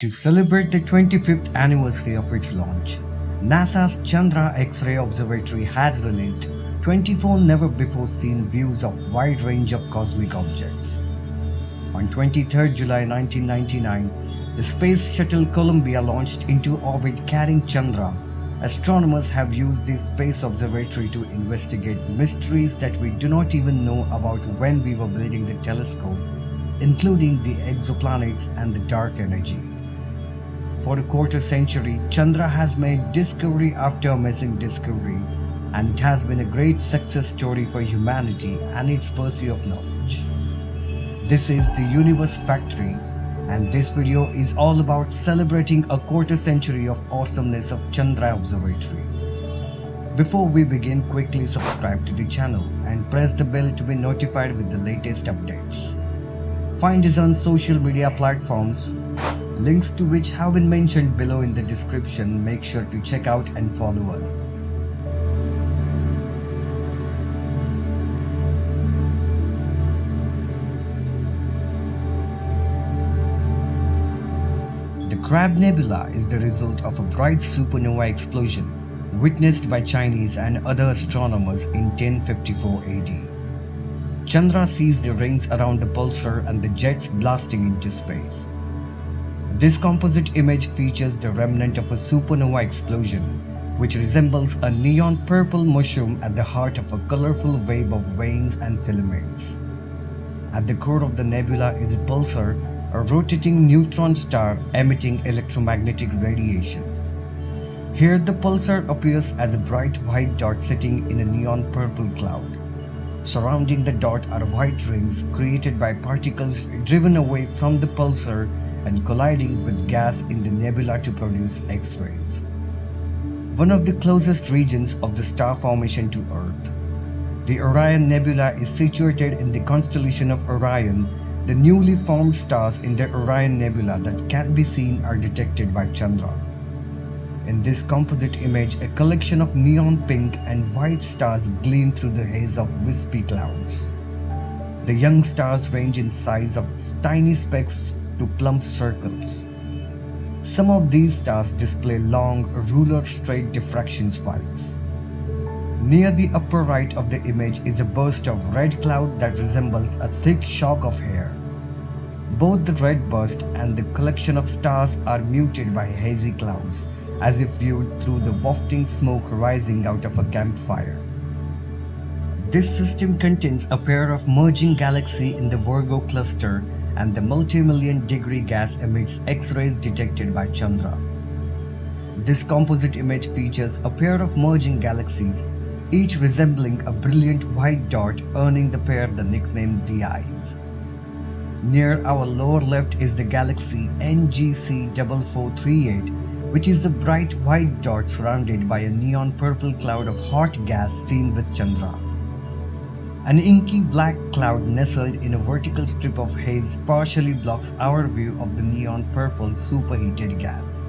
To celebrate the 25th anniversary of its launch, NASA's Chandra X-ray Observatory has released 24 never-before-seen views of wide range of cosmic objects. On 23 July 1999, the Space Shuttle Columbia launched into orbit carrying Chandra. Astronomers have used this space observatory to investigate mysteries that we do not even know about when we were building the telescope, including the exoplanets and the dark energy. For a quarter century, Chandra has made discovery after amazing discovery, and it has been a great success story for humanity and its pursuit of knowledge. This is the Universe Factory, and this video is all about celebrating a quarter century of awesomeness of Chandra Observatory. Before we begin, quickly subscribe to the channel and press the bell to be notified with the latest updates. Find us on social media platforms, links to which have been mentioned below in the description. Make sure to check out and follow us. The Crab Nebula is the result of a bright supernova explosion witnessed by Chinese and other astronomers in 1054 AD. Chandra sees the rings around the pulsar and the jets blasting into space. This composite image features the remnant of a supernova explosion, which resembles a neon purple mushroom at the heart of a colorful web of veins and filaments. At the core of the nebula is a pulsar, a rotating neutron star emitting electromagnetic radiation. Here the pulsar appears as a bright white dot sitting in a neon purple cloud. Surrounding the dot are white rings created by particles driven away from the pulsar and colliding with gas in the nebula to produce X-rays. One of the closest regions of the star formation to Earth. The Orion Nebula is situated in the constellation of Orion. The newly formed stars in the Orion Nebula that can be seen are detected by Chandra. In this composite image, a collection of neon pink and white stars gleam through the haze of wispy clouds. The young stars range in size of tiny specks to plump circles. Some of these stars display long, ruler straight diffraction spikes. Near the upper right of the image is a burst of red cloud that resembles a thick shock of hair. Both the red burst and the collection of stars are muted by hazy clouds, as if viewed through the wafting smoke rising out of a campfire. This system contains a pair of merging galaxies in the Virgo Cluster, and the multi-million degree gas emits X-rays detected by Chandra. This composite image features a pair of merging galaxies, each resembling a brilliant white dot, earning the pair the nickname the Eyes. Near our lower left is the galaxy NGC 4438, which is a bright white dot surrounded by a neon purple cloud of hot gas seen with Chandra. An inky black cloud nestled in a vertical strip of haze partially blocks our view of the neon purple superheated gas.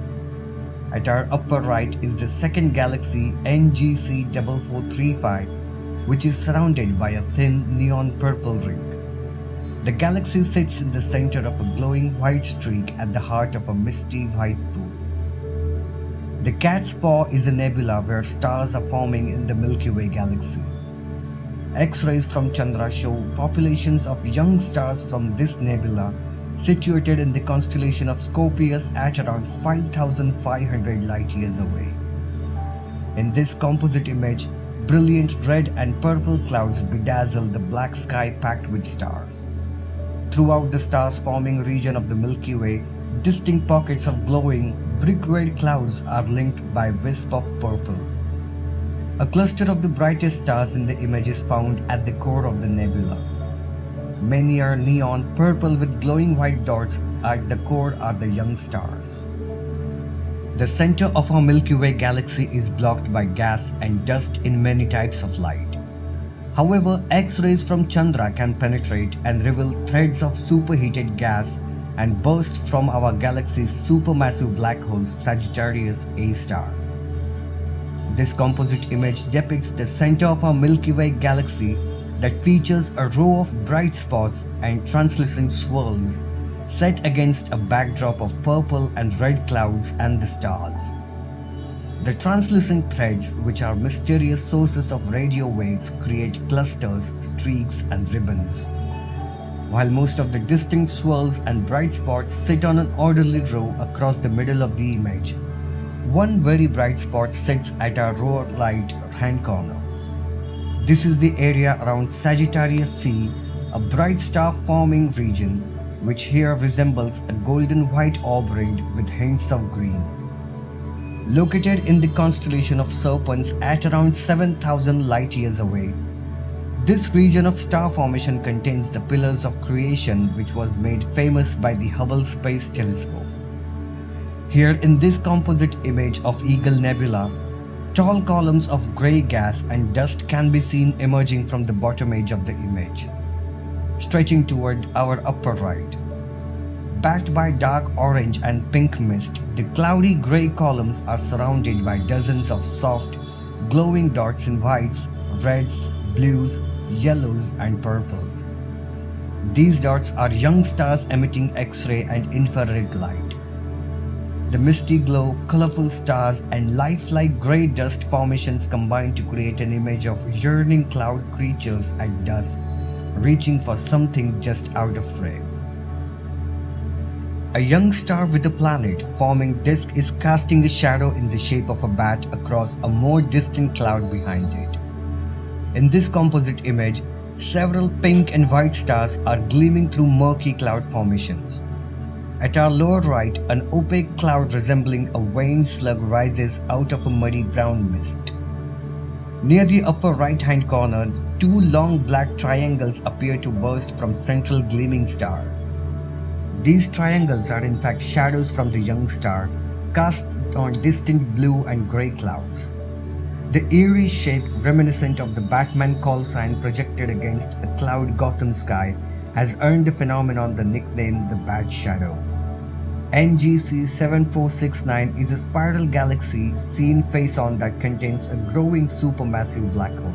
At our upper right is the second galaxy NGC 4435, which is surrounded by a thin neon purple ring. The galaxy sits in the center of a glowing white streak at the heart of a misty white pool. The Cat's Paw is a nebula where stars are forming in the Milky Way galaxy. X-rays from Chandra show populations of young stars from this nebula situated in the constellation of Scorpius at around 5,500 light-years away. In this composite image, brilliant red and purple clouds bedazzle the black sky packed with stars. Throughout the stars-forming region of the Milky Way, distinct pockets of glowing, brick-red clouds are linked by wisp of purple. A cluster of the brightest stars in the image is found at the core of the nebula. Many are neon purple with glowing white dots. At the core are the young stars. The center of our Milky Way galaxy is blocked by gas and dust in many types of light. However, X-rays from Chandra can penetrate and reveal threads of superheated gas and burst from our galaxy's supermassive black hole Sagittarius A star. This composite image depicts the center of our Milky Way galaxy that features a row of bright spots and translucent swirls set against a backdrop of purple and red clouds and the stars. The translucent threads, which are mysterious sources of radio waves, create clusters, streaks, and ribbons. While most of the distinct swirls and bright spots sit on an orderly row across the middle of the image, one very bright spot sits at our lower right hand corner. This is the area around Sagittarius C, a bright star-forming region, which here resembles a golden-white orb ringed with hints of green. Located in the constellation of Serpents at around 7,000 light-years away, this region of star formation contains the pillars of creation which was made famous by the Hubble Space Telescope. Here in this composite image of Eagle Nebula, tall columns of grey gas and dust can be seen emerging from the bottom edge of the image, stretching toward our upper right. Backed by dark orange and pink mist, the cloudy grey columns are surrounded by dozens of soft, glowing dots in whites, reds, blues, yellows, and purples. These dots are young stars emitting X-ray and infrared light. The misty glow, colorful stars, and lifelike grey dust formations combine to create an image of yearning cloud creatures at dusk, reaching for something just out of frame. A young star with a planet forming disk is casting a shadow in the shape of a bat across a more distant cloud behind it. In this composite image, several pink and white stars are gleaming through murky cloud formations. At our lower right, an opaque cloud resembling a veined slug rises out of a muddy brown mist. Near the upper right-hand corner, two long black triangles appear to burst from central gleaming star. These triangles are in fact shadows from the young star, cast on distant blue and grey clouds. The eerie shape, reminiscent of the Batman call sign projected against a cloud Gotham sky, has earned the phenomenon the nickname the Bat Shadow. NGC 7469 is a spiral galaxy seen face-on that contains a growing supermassive black hole.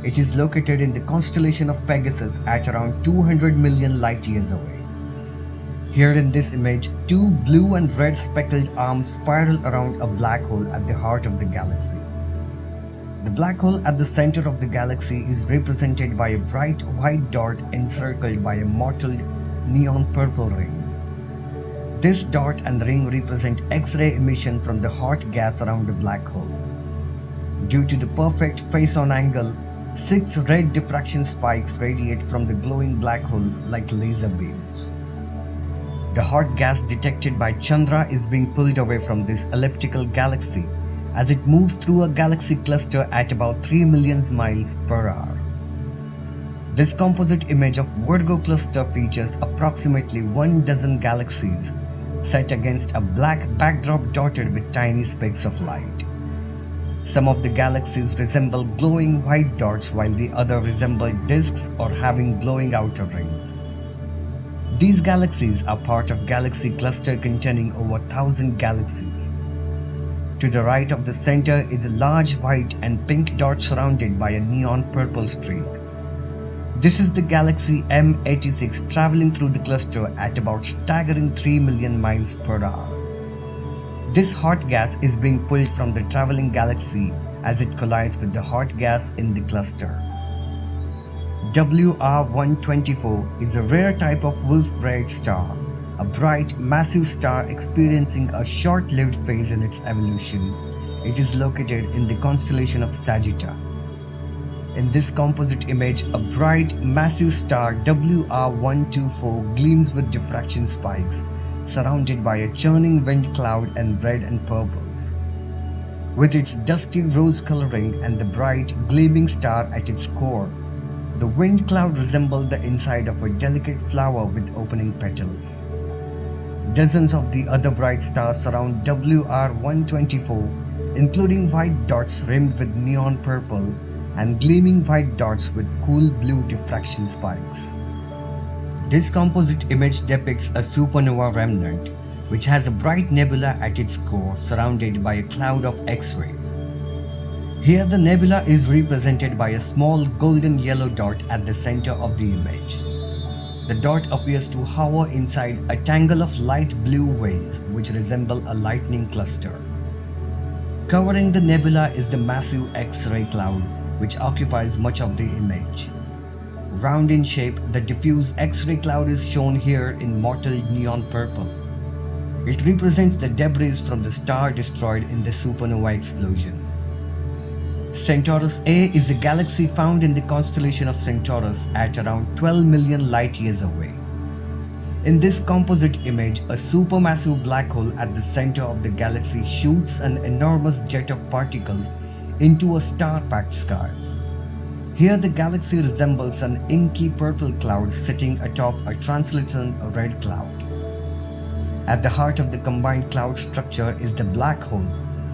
It is located in the constellation of Pegasus at around 200 million light-years away. Here in this image, two blue and red speckled arms spiral around a black hole at the heart of the galaxy. The black hole at the center of the galaxy is represented by a bright white dot encircled by a mottled neon purple ring. This dot and ring represent X-ray emission from the hot gas around the black hole. Due to the perfect face-on angle, 6 red diffraction spikes radiate from the glowing black hole like laser beams. The hot gas detected by Chandra is being pulled away from this elliptical galaxy as it moves through a galaxy cluster at about 3 million miles per hour. This composite image of Virgo Cluster features approximately 12 galaxies set against a black backdrop dotted with tiny specks of light. Some of the galaxies resemble glowing white dots while the others resemble disks or having glowing outer rings. These galaxies are part of galaxy cluster containing over 1,000 galaxies. To the right of the center is a large white and pink dot surrounded by a neon purple streak. This is the galaxy M86 traveling through the cluster at about staggering 3 million miles per hour. This hot gas is being pulled from the traveling galaxy as it collides with the hot gas in the cluster. WR124 is a rare type of wolf-rayed star, a bright, massive star experiencing a short-lived phase in its evolution. It is located in the constellation of Sagittarius. In this composite image, a bright, massive star WR124 gleams with diffraction spikes, surrounded by a churning wind cloud and red and purples. With its dusty rose coloring and the bright, gleaming star at its core, the wind cloud resembled the inside of a delicate flower with opening petals. Dozens of the other bright stars surround WR124, including white dots rimmed with neon purple and gleaming white dots with cool blue diffraction spikes. This composite image depicts a supernova remnant, which has a bright nebula at its core surrounded by a cloud of X-rays. Here the nebula is represented by a small golden yellow dot at the center of the image. The dot appears to hover inside a tangle of light blue veins which resemble a lightning cluster. Covering the nebula is the massive X-ray cloud which occupies much of the image. Round in shape, the diffuse X-ray cloud is shown here in mottled neon purple. It represents the debris from the star destroyed in the supernova explosion. Centaurus A is a galaxy found in the constellation of Centaurus at around 12 million light-years away. In this composite image, a supermassive black hole at the center of the galaxy shoots an enormous jet of particles into a star-packed sky. Here the galaxy resembles an inky purple cloud sitting atop a translucent red cloud. At the heart of the combined cloud structure is the black hole,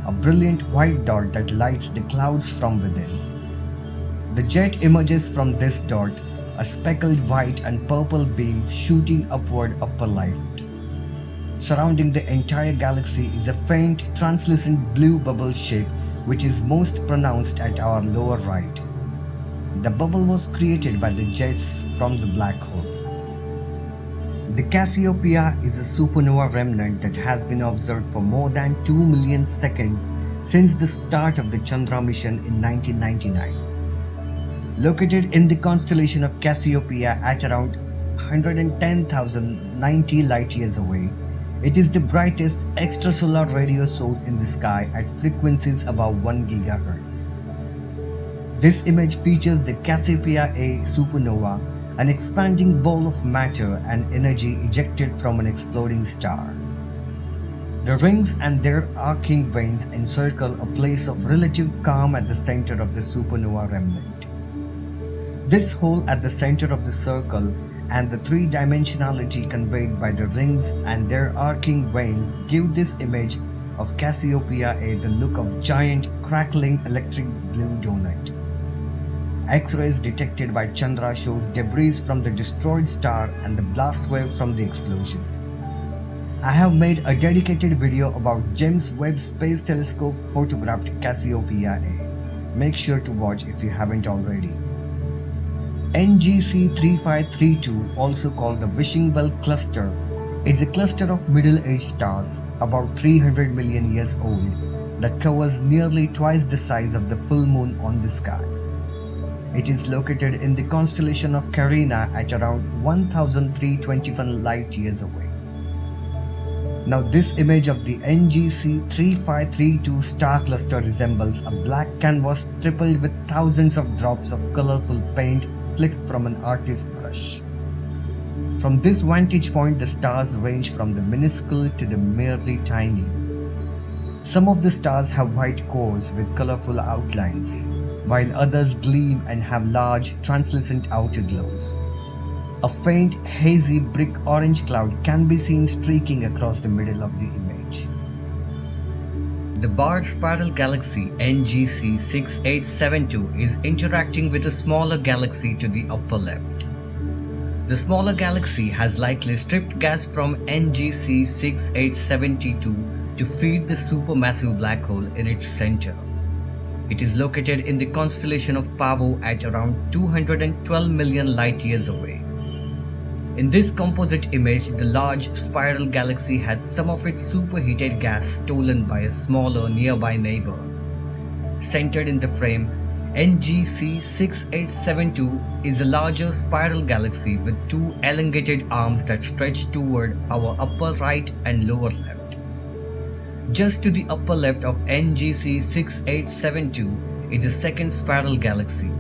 a brilliant white dot that lights the clouds from within. The jet emerges from this dot, a speckled white and purple beam shooting upward upper left. Surrounding the entire galaxy is a faint, translucent blue bubble shape which is most pronounced at our lower right. The bubble was created by the jets from the black hole. The Cassiopeia is a supernova remnant that has been observed for more than 2 million seconds since the start of the Chandra mission in 1999. Located in the constellation of Cassiopeia at around 110,090 light-years away, it is the brightest extrasolar radio source in the sky at frequencies above 1 GHz. This image features the Cassiopeia A supernova, an expanding ball of matter and energy ejected from an exploding star. The rings and their arcing veins encircle a place of relative calm at the center of the supernova remnant. This hole at the center of the circle and the three-dimensionality conveyed by the rings and their arcing veins give this image of Cassiopeia A the look of giant, crackling electric blue donut. X-rays detected by Chandra shows debris from the destroyed star and the blast wave from the explosion. I have made a dedicated video about James Webb Space Telescope photographed Cassiopeia A. Make sure to watch if you haven't already. NGC 3532, also called the Virgo Cluster, is a cluster of middle-aged stars about 300 million years old that covers nearly twice the size of the full moon on the sky. It is located in the constellation of Carina at around 1,321 light-years away. Now this image of the NGC 3532 star cluster resembles a black canvas stippled with thousands of drops of colorful paint flicked from an artist's brush. From this vantage point, the stars range from the minuscule to the merely tiny. Some of the stars have white cores with colorful outlines, while others gleam and have large, translucent outer glows. A faint, hazy brick orange cloud can be seen streaking across the middle of the image. The barred spiral galaxy NGC 6872 is interacting with a smaller galaxy to the upper left. The smaller galaxy has likely stripped gas from NGC 6872 to feed the supermassive black hole in its center. It is located in the constellation of Pavo at around 212 million light-years away. In this composite image, the large spiral galaxy has some of its superheated gas stolen by a smaller nearby neighbor. Centered in the frame, NGC 6872 is a larger spiral galaxy with two elongated arms that stretch toward our upper right and lower left. Just to the upper left of NGC 6872 is a second spiral galaxy.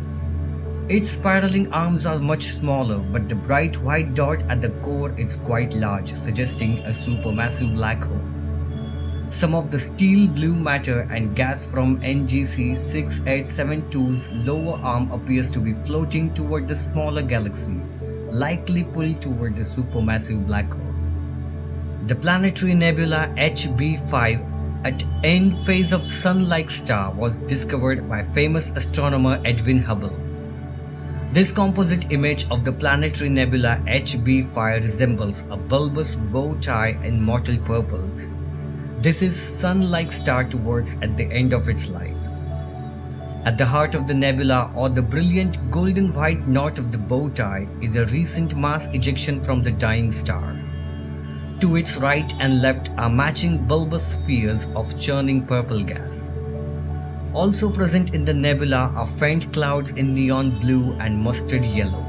Its spiraling arms are much smaller, but the bright white dot at the core is quite large, suggesting a supermassive black hole. Some of the steel blue matter and gas from NGC 6872's lower arm appears to be floating toward the smaller galaxy, likely pulled toward the supermassive black hole. The planetary nebula HB5 at end phase of Sun-like star was discovered by famous astronomer Edwin Hubble. This composite image of the planetary nebula HB5 resembles a bulbous bow tie in mottled purples. This is Sun-like star towards at the end of its life. At the heart of the nebula, or the brilliant golden white knot of the bow tie, is a recent mass ejection from the dying star. To its right and left are matching bulbous spheres of churning purple gas. Also present in the nebula are faint clouds in neon blue and mustard yellow.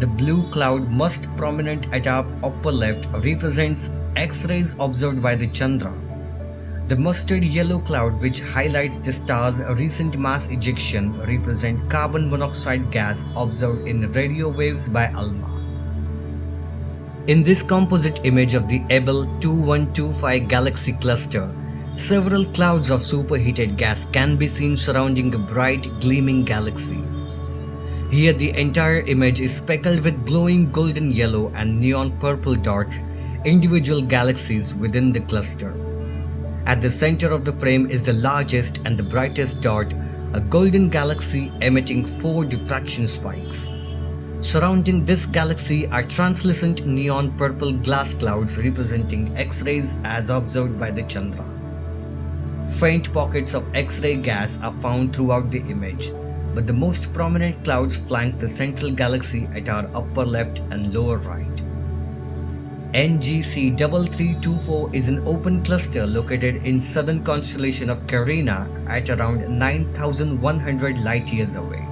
The blue cloud, most prominent at our upper left, represents X-rays observed by the Chandra. The mustard yellow cloud, which highlights the star's recent mass ejection, represents carbon monoxide gas observed in radio waves by ALMA. In this composite image of the Abell 2125 galaxy cluster, several clouds of superheated gas can be seen surrounding a bright, gleaming galaxy. Here the entire image is speckled with glowing golden yellow and neon purple dots, individual galaxies within the cluster. At the center of the frame is the largest and the brightest dot, a golden galaxy emitting 4 diffraction spikes. Surrounding this galaxy are translucent neon purple glass clouds representing X-rays as observed by the Chandra. Faint pockets of X-ray gas are found throughout the image, but the most prominent clouds flank the central galaxy at our upper left and lower right. NGC 3324 is an open cluster located in southern constellation of Carina at around 9,100 light-years away.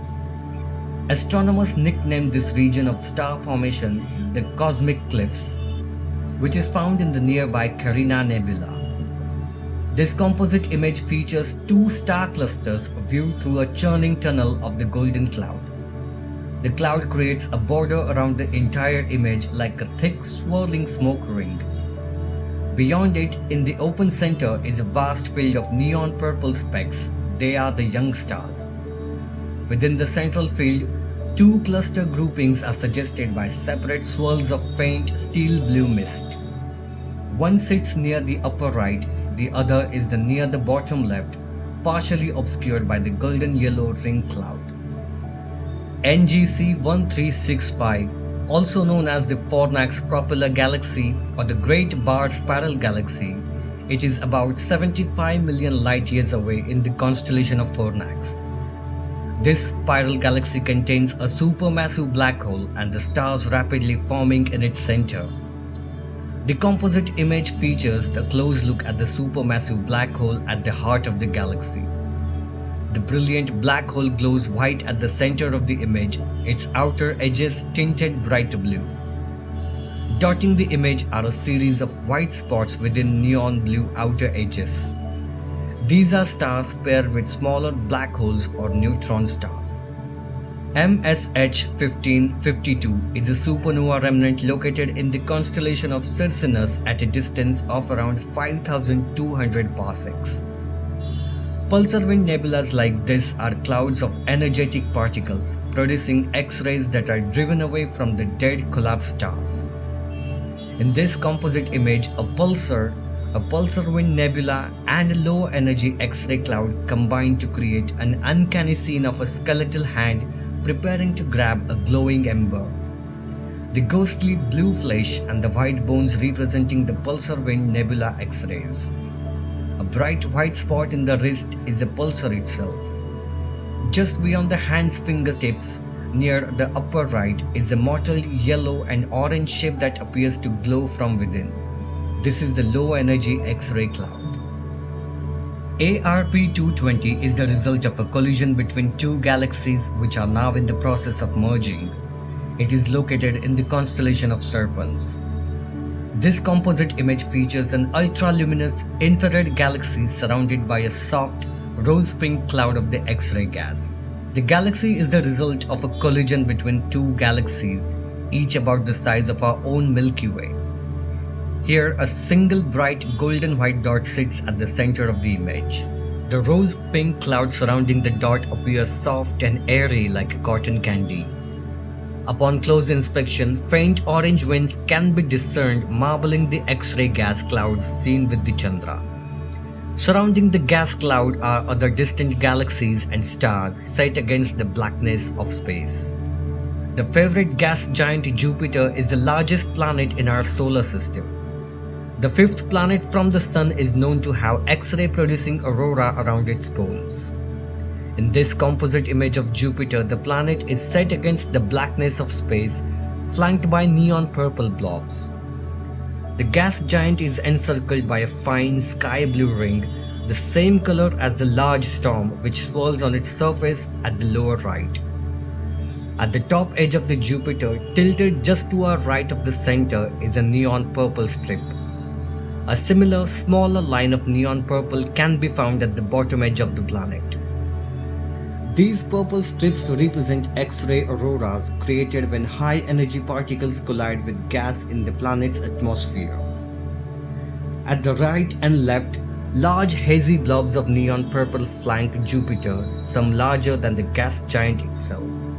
Astronomers nicknamed this region of star formation the Cosmic Cliffs, which is found in the nearby Carina Nebula. This composite image features 2 star clusters viewed through a churning tunnel of the golden cloud. The cloud creates a border around the entire image like a thick swirling smoke ring. Beyond it, in the open center, is a vast field of neon purple specks. They are the young stars. Within the central field, 2 cluster groupings are suggested by separate swirls of faint steel blue mist. One sits near the upper right, the other is near the bottom left, partially obscured by the golden yellow ring cloud. NGC 1365, also known as the Fornax Propeller Galaxy or the Great Barr Spiral Galaxy, it is about 75 million light-years away in the constellation of Fornax. This spiral galaxy contains a supermassive black hole and the stars rapidly forming in its center. The composite image features the close look at the supermassive black hole at the heart of the galaxy. The brilliant black hole glows white at the center of the image, its outer edges tinted bright blue. Dotting the image are a series of white spots within neon blue outer edges. These are stars paired with smaller black holes or neutron stars. MSH 1552 is a supernova remnant located in the constellation of Circinus at a distance of around 5,200 parsecs. Pulsar wind nebulas like this are clouds of energetic particles, producing X-rays that are driven away from the dead collapsed stars. In this composite image, a pulsar wind nebula, and a low-energy X-ray cloud combine to create an uncanny scene of a skeletal hand preparing to grab a glowing ember. The ghostly blue flesh and the white bones representing the pulsar wind nebula X-rays. A bright white spot in the wrist is a pulsar itself. Just beyond the hand's fingertips, near the upper right, is a mottled yellow and orange shape that appears to glow from within. This is the low-energy X-ray cloud. ARP-220 is the result of a collision between 2 galaxies which are now in the process of merging. It is located in the constellation of Serpens. This composite image features an ultra-luminous infrared galaxy surrounded by a soft, rose-pink cloud of the X-ray gas. The galaxy is the result of a collision between 2 galaxies, each about the size of our own Milky Way. Here, a single bright golden-white dot sits at the center of the image. The rose-pink cloud surrounding the dot appears soft and airy like cotton candy. Upon close inspection, faint orange winds can be discerned marbling the X-ray gas clouds seen with the Chandra. Surrounding the gas cloud are other distant galaxies and stars set against the blackness of space. The favorite gas giant Jupiter is the largest planet in our solar system. The 5th planet from the Sun is known to have X-ray producing aurora around its poles. In this composite image of Jupiter, the planet is set against the blackness of space, flanked by neon purple blobs. The gas giant is encircled by a fine sky blue ring, the same color as the large storm which swirls on its surface at the lower right. At the top edge of the Jupiter, tilted just to our right of the center, is a neon purple strip. A similar, smaller line of neon purple can be found at the bottom edge of the planet. These purple strips represent X-ray auroras created when high-energy particles collide with gas in the planet's atmosphere. At the right and left, large hazy blobs of neon purple flank Jupiter, some larger than the gas giant itself.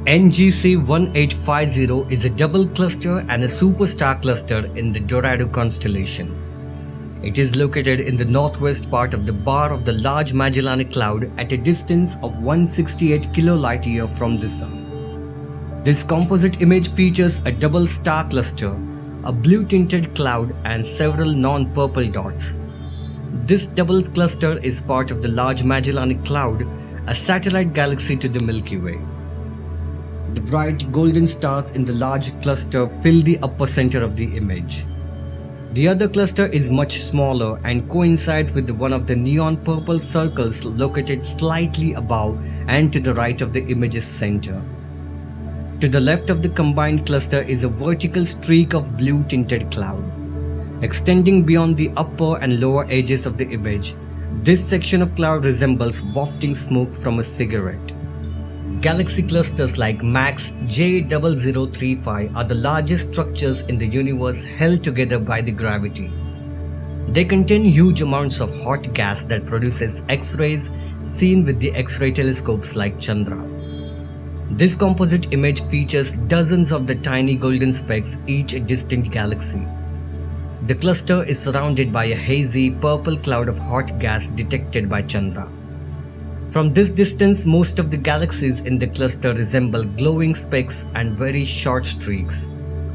NGC 1850 is a double cluster and a superstar cluster in the Dorado constellation. It is located in the northwest part of the bar of the Large Magellanic Cloud at a distance of 168 kLight-year from the Sun. This composite image features a double star cluster, a blue-tinted cloud and several non-purple dots. This double cluster is part of the Large Magellanic Cloud, a satellite galaxy to the Milky Way. The bright golden stars in the large cluster fill the upper center of the image. The other cluster is much smaller and coincides with one of the neon purple circles located slightly above and to the right of the image's center. To the left of the combined cluster is a vertical streak of blue tinted cloud. Extending beyond the upper and lower edges of the image, this section of cloud resembles wafting smoke from a cigarette. Galaxy clusters like MAX J0035 are the largest structures in the universe held together by the gravity. They contain huge amounts of hot gas that produces X-rays seen with the X-ray telescopes like Chandra. This composite image features dozens of the tiny golden specks, each a distinct galaxy. The cluster is surrounded by a hazy purple cloud of hot gas detected by Chandra. From this distance, most of the galaxies in the cluster resemble glowing specks and very short streaks.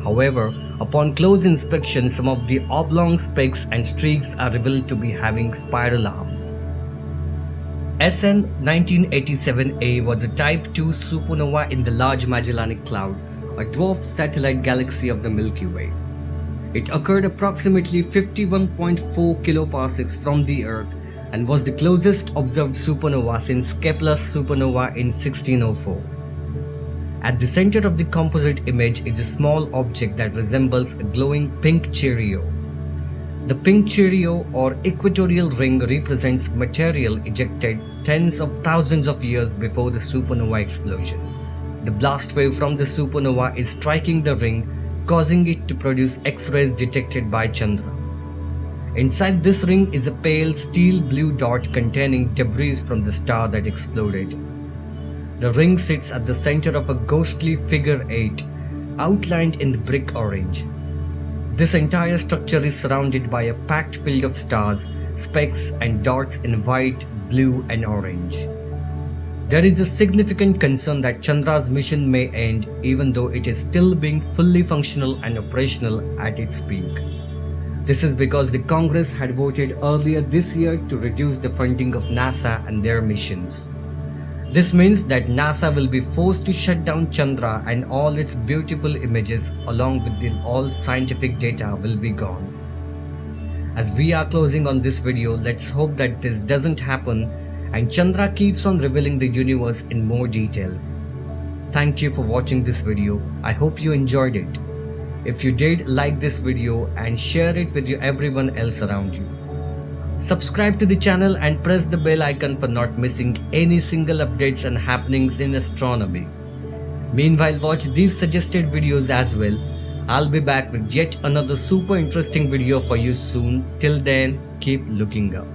However, upon close inspection, some of the oblong specks and streaks are revealed to be having spiral arms. SN 1987A was a Type II supernova in the Large Magellanic Cloud, a dwarf satellite galaxy of the Milky Way. It occurred approximately 51.4 kiloparsecs from the Earth and was the closest observed supernova since Kepler's supernova in 1604. At the center of the composite image is a small object that resembles a glowing pink Cheerio. The pink Cheerio or equatorial ring represents material ejected tens of thousands of years before the supernova explosion. The blast wave from the supernova is striking the ring, causing it to produce X-rays detected by Chandra. Inside this ring is a pale steel blue dot containing debris from the star that exploded. The ring sits at the center of a ghostly figure 8, outlined in brick orange. This entire structure is surrounded by a packed field of stars, specks and dots in white, blue and orange. There is a significant concern that Chandra's mission may end even though it is still being fully functional and operational at its peak. This is because the Congress had voted earlier this year to reduce the funding of NASA and their missions. This means that NASA will be forced to shut down Chandra and all its beautiful images along with all scientific data will be gone. As we are closing on this video, let's hope that this doesn't happen and Chandra keeps on revealing the universe in more details. Thank you for watching this video. I hope you enjoyed it. If you did, like this video and share it with everyone else around you. Subscribe to the channel and press the bell icon for not missing any single updates and happenings in astronomy. Meanwhile, watch these suggested videos as well. I'll be back with yet another super interesting video for you soon. Till then, keep looking up.